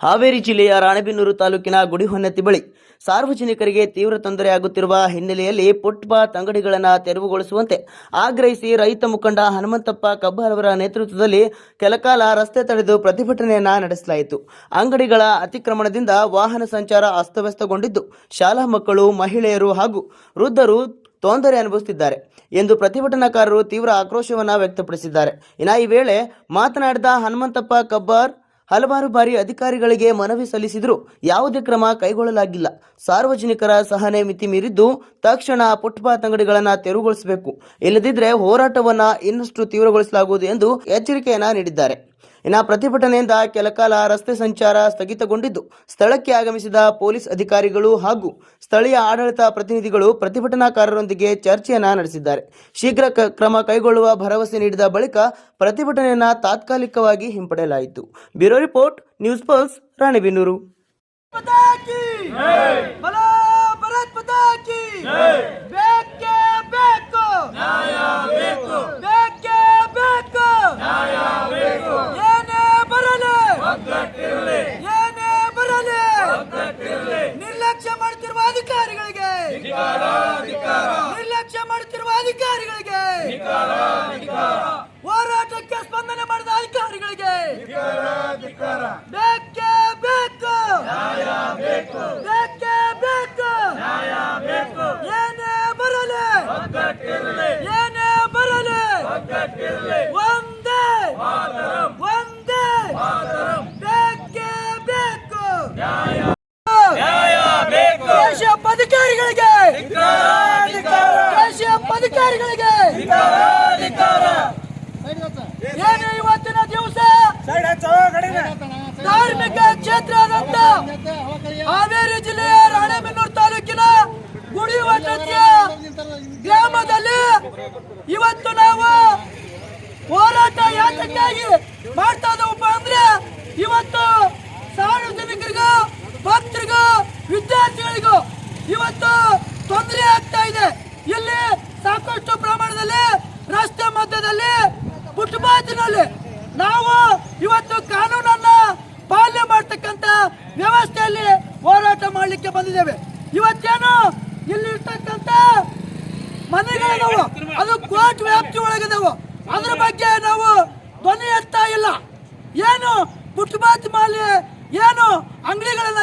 ಹಾವೇರಿ ಜಿಲ್ಲೆಯ ರಾಣೆಬೆನ್ನೂರು ತಾಲೂಕಿನ ಗುಡಿಹೊನ್ನತಿ ಬಳಿ ಸಾರ್ವಜನಿಕರಿಗೆ ತೀವ್ರ ತೊಂದರೆಯಾಗುತ್ತಿರುವ ಹಿನ್ನೆಲೆಯಲ್ಲಿ ಫುಟ್ಪಾತ್ ಅಂಗಡಿಗಳನ್ನು ತೆರವುಗೊಳಿಸುವಂತೆ ಆಗ್ರಹಿಸಿ ರೈತ ಮುಖಂಡ ಹನುಮಂತಪ್ಪ ಕಬ್ಬಾರ್ ಅವರ ನೇತೃತ್ವದಲ್ಲಿ ಕೆಲಕಾಲ ರಸ್ತೆ ತಡೆದು ಪ್ರತಿಭಟನೆಯನ್ನ ನಡೆಸಲಾಯಿತು. ಅಂಗಡಿಗಳ ಅತಿಕ್ರಮಣದಿಂದ ವಾಹನ ಸಂಚಾರ ಅಸ್ತವ್ಯಸ್ತಗೊಂಡಿದ್ದು ಶಾಲಾ ಮಕ್ಕಳು, ಮಹಿಳೆಯರು ಹಾಗೂ ವೃದ್ಧರು ತೊಂದರೆ ಅನುಭವಿಸುತ್ತಿದ್ದಾರೆ ಎಂದು ಪ್ರತಿಭಟನಾಕಾರರು ತೀವ್ರ ಆಕ್ರೋಶವನ್ನು ವ್ಯಕ್ತಪಡಿಸಿದ್ದಾರೆ. ಈ ವೇಳೆ ಮಾತನಾಡಿದ ಹನುಮಂತಪ್ಪ ಕಬ್ಬಾರ್ ಹಲವಾರು ಬಾರಿ ಅಧಿಕಾರಿಗಳಿಗೆ ಮನವಿ ಸಲ್ಲಿಸಿದರೂ ಯಾವುದೇ ಕ್ರಮ ಕೈಗೊಳ್ಳಲಾಗಿಲ್ಲ. ಸಾರ್ವಜನಿಕರ ಸಹನೆ ಮಿತಿ ಮೀರಿದ್ದು ತಕ್ಷಣ ಫುಟ್ಪಾತ್ ಅಂಗಡಿಗಳನ್ನು ತೆರವುಗೊಳಿಸಬೇಕು, ಇಲ್ಲದಿದ್ದರೆ ಹೋರಾಟವನ್ನು ಇನ್ನಷ್ಟು ತೀವ್ರಗೊಳಿಸಲಾಗುವುದು ಎಂದು ಎಚ್ಚರಿಕೆಯನ್ನ ನೀಡಿದ್ದಾರೆ. ಪ್ರತಿಭಟನೆಯಿಂದ ಕೆಲಕಾಲ ರಸ್ತೆ ಸಂಚಾರ ಸ್ಥಗಿತಗೊಂಡಿದ್ದು ಸ್ಥಳಕ್ಕೆ ಆಗಮಿಸಿದ ಪೊಲೀಸ್ ಅಧಿಕಾರಿಗಳು ಹಾಗೂ ಸ್ಥಳೀಯ ಆಡಳಿತ ಪ್ರತಿನಿಧಿಗಳು ಪ್ರತಿಭಟನಾಕಾರರೊಂದಿಗೆ ಚರ್ಚೆಯನ್ನ ನಡೆಸಿದ್ದಾರೆ. ಶೀಘ್ರ ಕ್ರಮ ಕೈಗೊಳ್ಳುವ ಭರವಸೆ ನೀಡಿದ ಬಳಿಕ ಪ್ರತಿಭಟನೆಯನ್ನ ತಾತ್ಕಾಲಿಕವಾಗಿ ಹಿಂಪಡೆಯಲಾಯಿತು. Bureau report, news pulse, Ranebennur. ನಿರ್ಲಕ್ಷ್ಯ ಮಾಡುತ್ತಿರುವ ಅಧಿಕಾರಿಗಳಿಗೆ ಹೋರಾಟಕ್ಕೆ ಸ್ಪಂದನೆ ಮಾಡಿದ ಅಧಿಕಾರಿಗಳಿಗೆ ಬೇಕೇ ಬೇಕು, ಏನೇ ಬರಲಿ ಒಂದೇ ಬೇಕೇ ಬೇಕು. ಅಧಿಕಾರಿಗಳಿಗೆ ಏನು ಇವತ್ತಿನ ದಿವಸ ಧಾರ್ಮಿಕ ಕ್ಷೇತ್ರದಂತ ಹಾವೇರಿ ಜಿಲ್ಲೆಯ ರಾಣೆಬೆನ್ನೂರು ತಾಲೂಕಿನ ಗುಡಿಹೊನ್ನತಿಯ ಗ್ರಾಮದಲ್ಲಿ ಇವತ್ತು ನಾವು ಹೋರಾಟ ಯಾತಕ್ಕಾಗಿ ಮಾಡ್ತಾ ಇದ್ದವಪ್ಪ ಅಂದ್ರೆ ಇವತ್ತು ಸಾರ್ವಜನಿಕರಿಗೂ, ಭಕ್ತರಿಗೂ, ವಿದ್ಯಾರ್ಥಿಗಳಿಗೂ ಇವತ್ತು ತೊಂದರೆ ಆಗ್ತಾ ಇದೆ. ಇಲ್ಲಿ ಸಾಕಷ್ಟು ಪ್ರಮಾಣದಲ್ಲಿ ರಸ್ತೆ ಮಧ್ಯದಲ್ಲಿ ಫುಟ್ಪಾತ್ನಲ್ಲಿ ನಾವು ಇವತ್ತು ಕಾನೂನನ್ನ ಪಾಲನೆ ಮಾಡತಕ್ಕಂತ ವ್ಯವಸ್ಥೆಯಲ್ಲಿ ಹೋರಾಟ ಮಾಡಲಿಕ್ಕೆ ಬಂದಿದ್ದೇವೆ. ಇವತ್ತೇನು ಇಲ್ಲಿ ಇರ್ತಕ್ಕಂಥ ಮನೆಗಳಿದಾವು, ಅದು ಕೋರ್ಟ್ ವ್ಯಾಪ್ತಿ ಒಳಗಿದಾವು, ಅದ್ರ ಬಗ್ಗೆ ನಾವು ಧ್ವನಿ ಎತ್ತಾ ಇಲ್ಲ. ಏನು ಫುಟ್ಪಾತ್ ಮೇಲೆ ಏನು ಅಂಗಡಿಗಳನ್ನ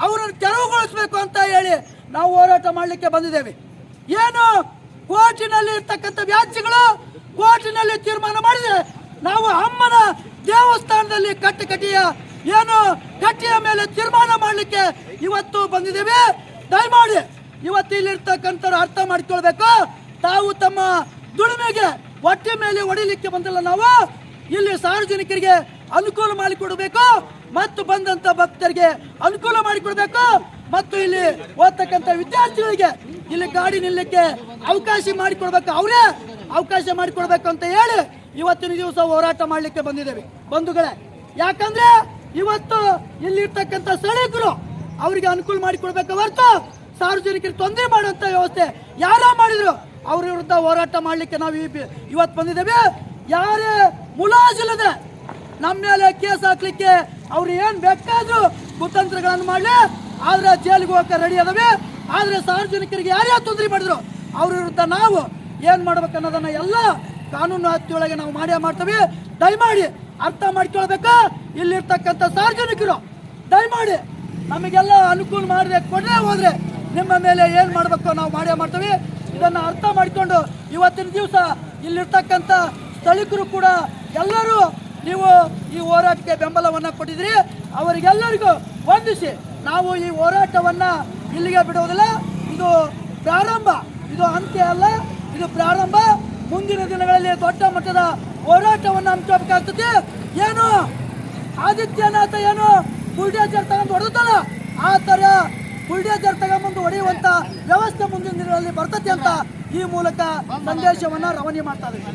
ಅವರನ್ನು ತೆರವುಗೊಳಿಸಬೇಕು ಅಂತ ಹೇಳಿ ನಾವು ಹೋರಾಟ ಮಾಡಲಿಕ್ಕೆ ಬಂದಿದ್ದೇವೆ. ಏನು ಕೋರ್ಟಿನಲ್ಲಿ ಇರ್ತಕ್ಕಂಥ ವ್ಯಾಜ್ಯಗಳು ಕೋರ್ಟಿನಲ್ಲಿ ತೀರ್ಮಾನ ಮಾಡಿದೆ. ನಾವು ಅಮ್ಮನ ದೇವಸ್ಥಾನದಲ್ಲಿ ಕಟ್ಟಿಯ ಮೇಲೆ ತೀರ್ಮಾನ ಮಾಡಲಿಕ್ಕೆ ಇವತ್ತು ಬಂದಿದ್ದೇವೆ. ದಯಮಾಡಿ ಇವತ್ತು ಇಲ್ಲಿರ್ತಕ್ಕಂಥವ್ರು ಅರ್ಥ ಮಾಡಿಕೊಳ್ಬೇಕು. ತಾವು ತಮ್ಮ ದುಡಿಮೆಗೆ ಹೊಟ್ಟೆ ಮೇಲೆ ಹೊಡಿಲಿಕ್ಕೆ ಬಂದಿಲ್ಲ. ನಾವು ಇಲ್ಲಿ ಸಾರ್ವಜನಿಕರಿಗೆ ಅನುಕೂಲ ಮಾಡಿಕೊಡಬೇಕು ಮತ್ತು ಬಂದಂತ ಭಕ್ತರಿಗೆ ಅನುಕೂಲ ಮಾಡಿಕೊಡ್ಬೇಕು ಮತ್ತು ಇಲ್ಲಿ ಓದ್ತಕ್ಕಂಥ ವಿದ್ಯಾರ್ಥಿಗಳಿಗೆ ಇಲ್ಲಿ ಗಾಡಿ ನಿಲ್ಲಕ್ಕೆ ಅವಕಾಶ ಮಾಡಿಕೊಡ್ಬೇಕು, ಅವರೇ ಅವಕಾಶ ಮಾಡಿಕೊಡ್ಬೇಕು ಅಂತ ಹೇಳಿ ಇವತ್ತಿನ ದಿವಸ ಹೋರಾಟ ಮಾಡಲಿಕ್ಕೆ ಬಂದಿದ್ದೇವೆ ಬಂಧುಗಳೇ. ಯಾಕಂದ್ರೆ ಇವತ್ತು ಇಲ್ಲಿರ್ತಕ್ಕಂಥ ಸ್ಥಳೀಕರು ಅವರಿಗೆ ಅನುಕೂಲ ಮಾಡಿಕೊಡ್ಬೇಕು ಹೊರತು ಸಾರ್ವಜನಿಕರಿಗೆ ತೊಂದರೆ ಮಾಡುವಂತ ವ್ಯವಸ್ಥೆ ಯಾರ ಮಾಡಿದ್ರು ಅವ್ರ ವಿರುದ್ಧ ಹೋರಾಟ ಮಾಡಲಿಕ್ಕೆ ನಾವು ಇವತ್ತು ಬಂದಿದ್ದೇವೆ. ಯಾರೇ ಮುಲಾಜಿಲ್ಲದೆ ನಮ್ಮ ಮೇಲೆ ಕೇಸ್ ಹಾಕ್ಲಿಕ್ಕೆ ಅವ್ರು ಏನ್ ಬೇಕಾದ್ರೂ ಕುತಂತ್ರಗಳನ್ನು ಮಾಡಲಿ, ಆದ್ರೆ ಜೈಲಿಗೆ ಹೋಗಕ್ಕೆ ರೆಡಿ ಅದಾವೆ. ಆದ್ರೆ ಸಾರ್ವಜನಿಕರಿಗೆ ಯಾರ್ಯಾರು ತೊಂದರೆ ಮಾಡಿದ್ರು ಅವ್ರ ವಿರುದ್ಧ ನಾವು ಏನ್ ಮಾಡ್ಬೇಕನ್ನೋದನ್ನ ಎಲ್ಲ ಕಾನೂನು ವ್ಯಾಪ್ತಿಯೊಳಗೆ ನಾವು ಮಾಡ್ತೇವೆ. ದಯಮಾಡಿ ಅರ್ಥ ಮಾಡ್ಕೊಳ್ಬೇಕು. ಇಲ್ಲಿರ್ತಕ್ಕಂಥ ಸಾರ್ವಜನಿಕರು ದಯಮಾಡಿ ನಮಗೆಲ್ಲ ಅನುಕೂಲ ಮಾಡಿದೆ ಕೊಡದೆ ಹೋದ್ರೆ ನಿಮ್ಮ ಮೇಲೆ ಏನ್ ಮಾಡ್ಬೇಕು ನಾವು ಮಾಡ್ತೇವೆ. ಇದನ್ನ ಅರ್ಥ ಮಾಡಿಕೊಂಡು ಇವತ್ತಿನ ದಿವಸ ಇಲ್ಲಿರ್ತಕ್ಕಂಥ ಸ್ಥಳೀಕರು ಕೂಡ ಎಲ್ಲರೂ ನೀವು ಈ ಹೋರಾಟಕ್ಕೆ ಬೆಂಬಲವನ್ನ ಕೊಟ್ಟಿದ್ರಿ. ಅವರಿಗೆಲ್ಲರಿಗೂ ವಂದಿಸಿ ನಾವು ಈ ಹೋರಾಟವನ್ನ ಇಲ್ಲಿಗೆ ಬಿಡುವುದಿಲ್ಲ. ಇದು ಪ್ರಾರಂಭ, ಇದು ಅಂತ್ಯ ಅಲ್ಲ, ಇದು ಪ್ರಾರಂಭ. ಮುಂದಿನ ದಿನಗಳಲ್ಲಿ ದೊಡ್ಡ ಮಟ್ಟದ ಹೋರಾಟವನ್ನು ಹಮ್ಮಿಕೊಳ್ಳಬೇಕಾಗ್ತದೆ. ಏನು ಆದಿತ್ಯನಾಥ ಏನು ಬುಲ್ಡೇಜರ್ ತಗೊಂಡು ಹೊಡೆದಲ್ಲ, ಆ ತರ ಬುಲ್ಡೇಜರ್ ತಗೊಂಡು ಹೊಡೆಯುವಂತ ವ್ಯವಸ್ಥೆ ಮುಂದಿನ ದಿನಗಳಲ್ಲಿ ಬರ್ತದೆ ಅಂತ ಈ ಮೂಲಕ ಸಂದೇಶವನ್ನ ರವಾನೆ ಮಾಡ್ತಾ ಇದ್ದೀವಿ.